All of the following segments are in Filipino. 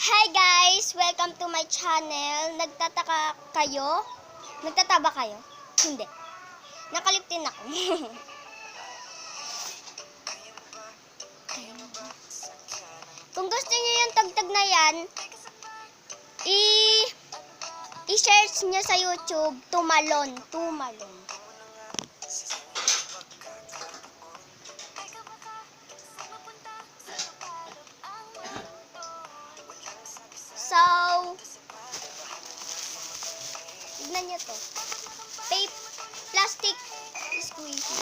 Hi guys! Welcome to my channel. Nagtataka kayo? Nagtataba kayo? Hindi. Nakaliptin ako. Kung gusto niyo yung tagtag na yan, i-search niyo sa YouTube, Tumalon. So, tignan nyo to. Plastic squeezy.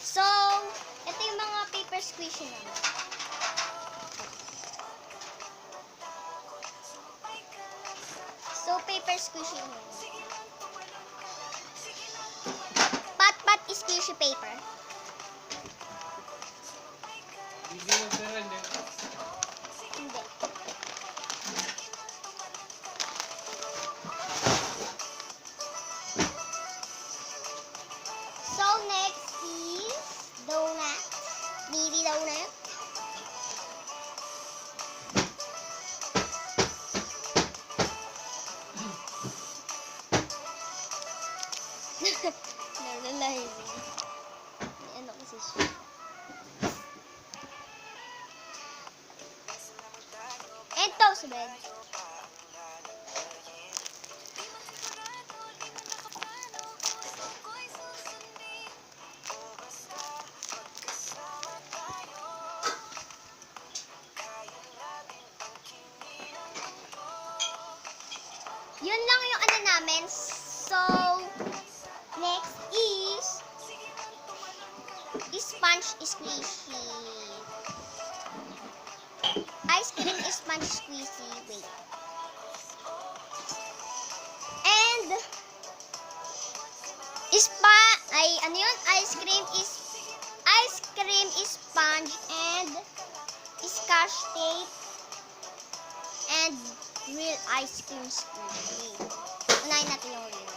So, ito yung mga paper squeezy naman. So, paper squeezy naman. Pat is tissue paper. Hindi mo pera, hindi. Hindi. So, next is donut. Mini donut. Nalalahin. May ano kasi siya. And toast bread. Yun lang yung ano namin. So, next is sponge squeezy. Ice cream sponge squeezy. Wait. And ano yun? Ice cream sponge and scotch tape and real ice cream squeezy. Unahin natin yung real.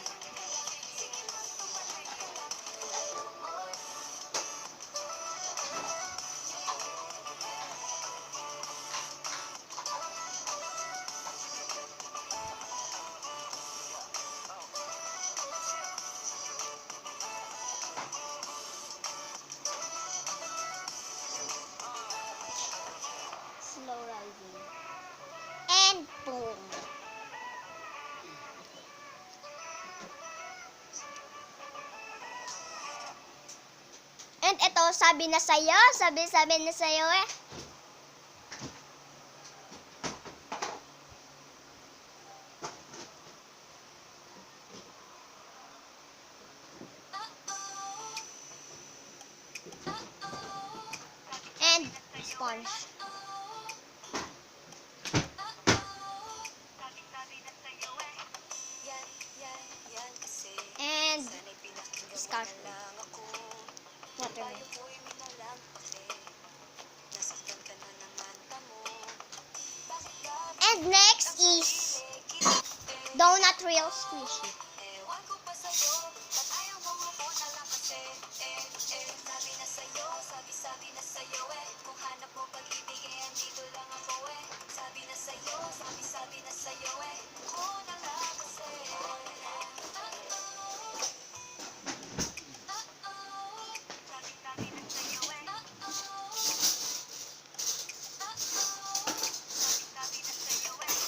Slow rising. And boom. And ito, sabi na sa'yo eh. And sponge. And scotch tape. Watermelon. And next is donut real squishy.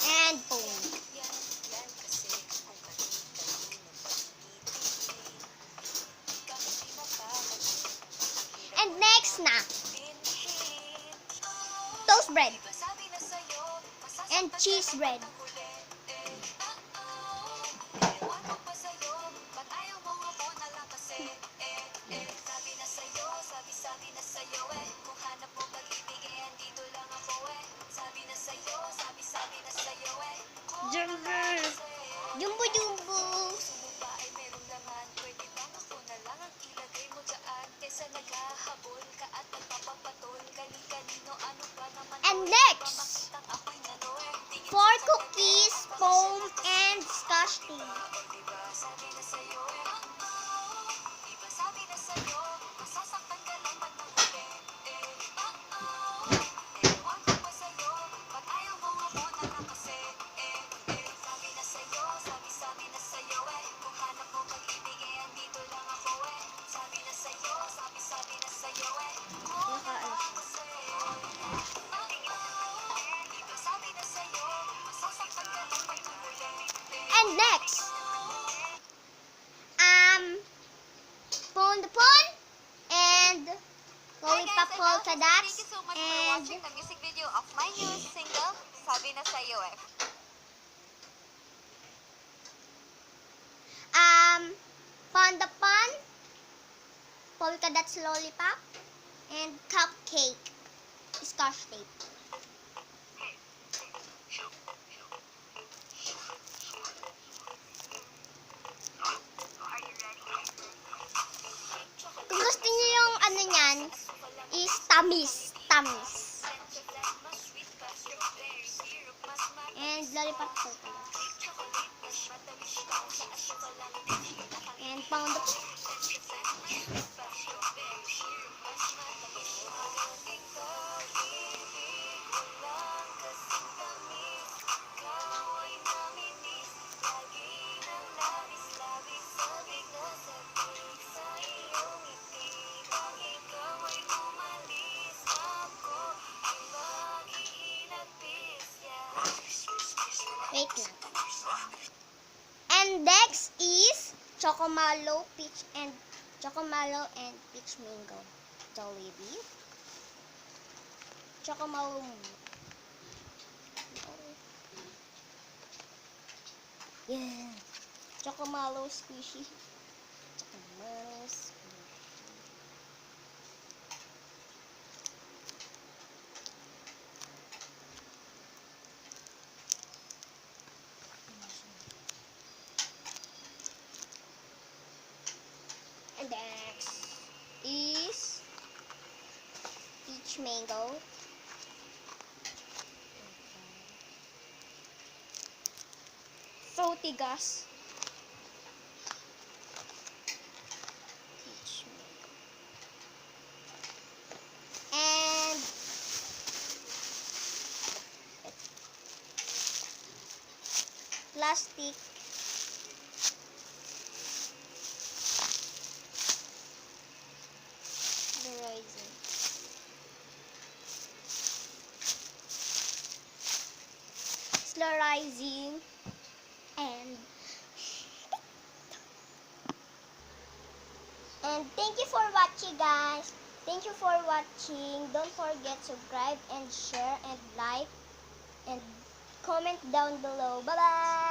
And boom. And next na, toast bread and cheese bread. Jumbo jumbo. And next, 4 cookies, foam, and scotch tape. polka dots, Thank you so much for and watching the music video of my newest single, Sabi Na Sa'yo Eh. Panda Pan, polka dots lollipop, and cupcake, scotch tape. Kung gusto niyo yung ano niyan, is tamis. Tamis. And lollipop polka dots. And pound of wait lang. And next is Chocomalo peach and peach mango. Jollibee. Chocomalo. Yeah. Chocomalo squishy. Chocomalo squishy. And next is peach mango. Fruity gas. Peach mango. And plastic. Horizon. Slurrizing. And thank you for watching, guys. Thank you for watching. Don't forget to subscribe and share and like and comment down below. Bye bye.